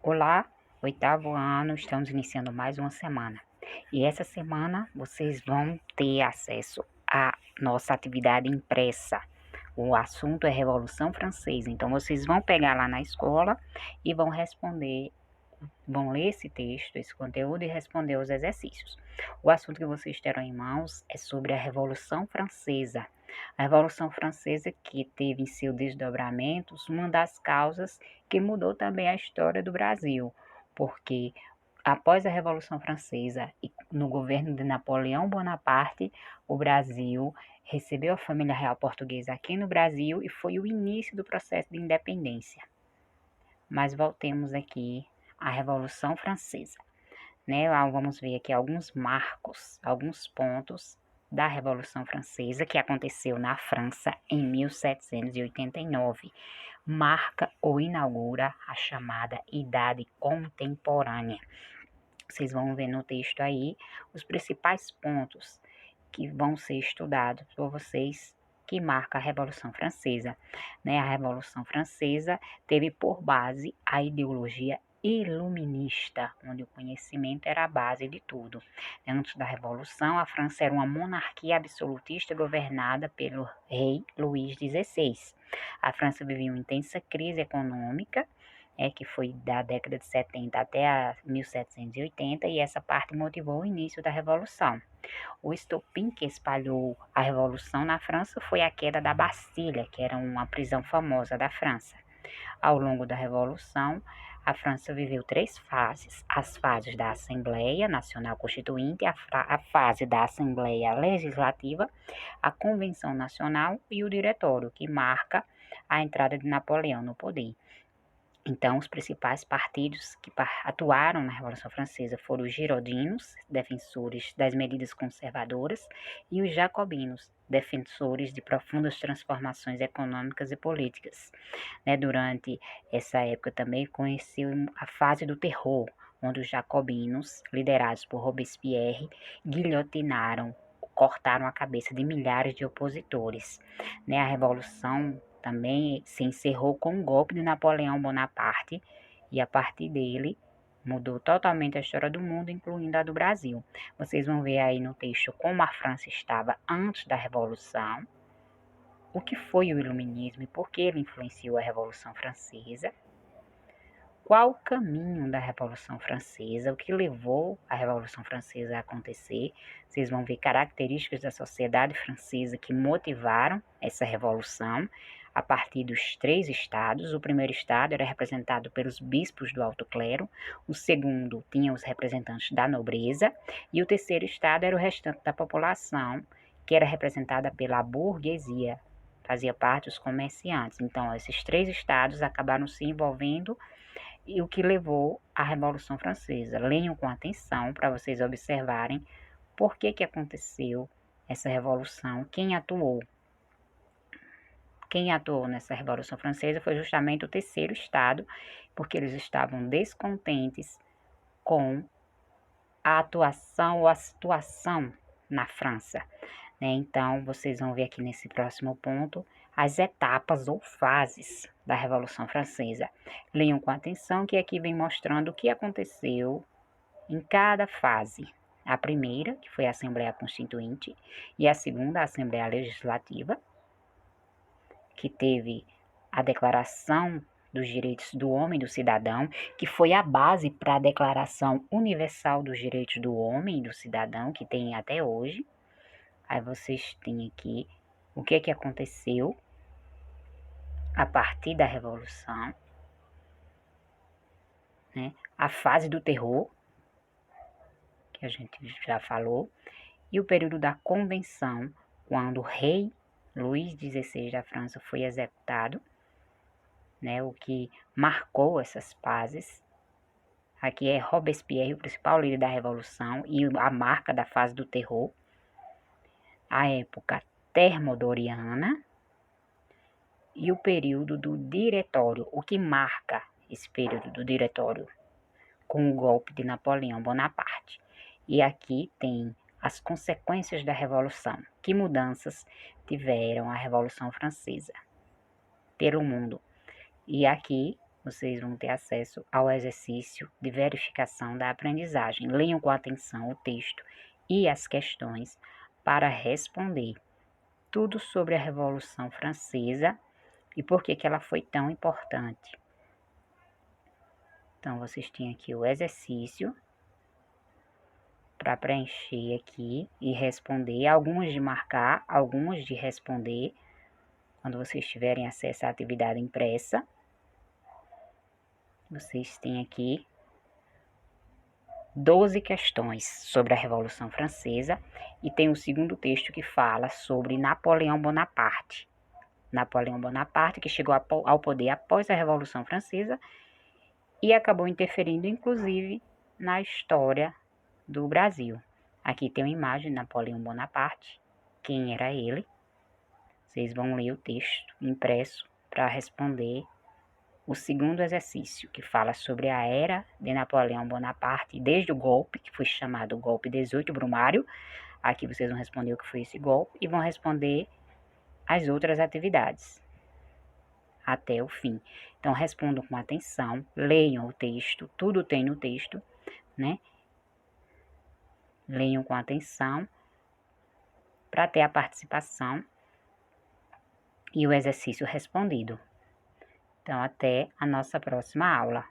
Olá, oitavo ano, estamos iniciando mais uma semana. E essa semana vocês vão ter acesso à nossa atividade impressa. O assunto é Revolução Francesa. Então vocês vão pegar lá na escola e vão responder, vão ler esse texto, esse conteúdo e responder os exercícios. O assunto que vocês terão em mãos é sobre a Revolução Francesa. A Revolução Francesa que teve em seus desdobramentos uma das causas que mudou também a história do Brasil, porque após a Revolução Francesa e no governo de Napoleão Bonaparte, o Brasil recebeu a família real portuguesa aqui no Brasil e foi o início do processo de independência. Mas voltemos aqui à Revolução Francesa, né? Vamos ver aqui alguns marcos, alguns pontos da Revolução Francesa que aconteceu na França em 1789. Marca ou inaugura a chamada Idade Contemporânea. Vocês vão ver no texto aí os principais pontos que vão ser estudados por vocês que marca a Revolução Francesa, né? A Revolução Francesa teve por base a ideologia iluminista, onde o conhecimento era a base de tudo. Antes da Revolução, a França era uma monarquia absolutista governada pelo rei Luís XVI. A França vivia uma intensa crise econômica, que foi da década de 70 até a 1780, e essa parte motivou o início da Revolução. O estopim que espalhou a Revolução na França foi a queda da Bastilha, que era uma prisão famosa da França. Ao longo da Revolução, a França viveu 3 fases: as fases da Assembleia Nacional Constituinte, a fase da Assembleia Legislativa, a Convenção Nacional e o Diretório, que marca a entrada de Napoleão no poder. Então, os principais partidos que atuaram na Revolução Francesa foram os girondinos, defensores das medidas conservadoras, e os jacobinos, defensores de profundas transformações econômicas e políticas. Durante essa época também conheceu a fase do terror, onde os jacobinos, liderados por Robespierre, guilhotinaram, cortaram a cabeça de milhares de opositores. A Revolução também se encerrou com o golpe de Napoleão Bonaparte e a partir dele mudou totalmente a história do mundo, incluindo a do Brasil. Vocês vão ver aí no texto como a França estava antes da Revolução, o que foi o Iluminismo e por que ele influenciou a Revolução Francesa, qual o caminho da Revolução Francesa, o que levou a Revolução Francesa a acontecer. Vocês vão ver características da sociedade francesa que motivaram essa revolução a partir dos 3 estados. O primeiro estado era representado pelos bispos do alto clero, o segundo tinha os representantes da nobreza e o terceiro estado era o restante da população, que era representada pela burguesia, fazia parte dos comerciantes. Então, esses 3 estados acabaram se envolvendo e o que levou à Revolução Francesa. Leiam com atenção para vocês observarem por que aconteceu essa revolução, quem atuou. Quem atuou nessa Revolução Francesa foi justamente o terceiro estado, porque eles estavam descontentes com a atuação ou a situação na França. Então, vocês vão ver aqui nesse próximo ponto as etapas ou fases da Revolução Francesa. Leiam com atenção que aqui vem mostrando o que aconteceu em cada fase. A primeira, que foi a Assembleia Constituinte, e a segunda, a Assembleia Legislativa, que teve a Declaração dos Direitos do Homem e do Cidadão, que foi a base para a Declaração Universal dos Direitos do Homem e do Cidadão, que tem até hoje. Aí vocês têm aqui o que aconteceu a partir da Revolução, a fase do terror, que a gente já falou, e o período da Convenção, quando o rei Luís XVI da França foi executado, o que marcou essas fases. Aqui é Robespierre, o principal líder da Revolução, e a marca da fase do terror. A época termodoriana e o período do Diretório, o que marca esse período do Diretório, com o golpe de Napoleão Bonaparte. E aqui tem as consequências da Revolução. Que mudanças tiveram a Revolução Francesa pelo mundo? E aqui vocês vão ter acesso ao exercício de verificação da aprendizagem. Leiam com atenção o texto e as questões para responder tudo sobre a Revolução Francesa e por que ela foi tão importante. Então, vocês têm aqui o exercício para preencher aqui e responder, alguns de marcar, alguns de responder, quando vocês tiverem acesso à atividade impressa. Vocês têm aqui 12 questões sobre a Revolução Francesa e tem o segundo texto que fala sobre Napoleão Bonaparte. Napoleão Bonaparte, que chegou ao poder após a Revolução Francesa e acabou interferindo, inclusive, na história do Brasil. Aqui tem uma imagem de Napoleão Bonaparte, quem era ele. Vocês vão ler o texto impresso para responder o segundo exercício, que fala sobre a era de Napoleão Bonaparte, desde o golpe, que foi chamado golpe 18 Brumário. Aqui vocês vão responder o que foi esse golpe e vão responder as outras atividades até o fim. Então, respondam com atenção, leiam o texto, tudo tem no texto, né? Leiam com atenção para ter a participação e o exercício respondido. Então, até a nossa próxima aula.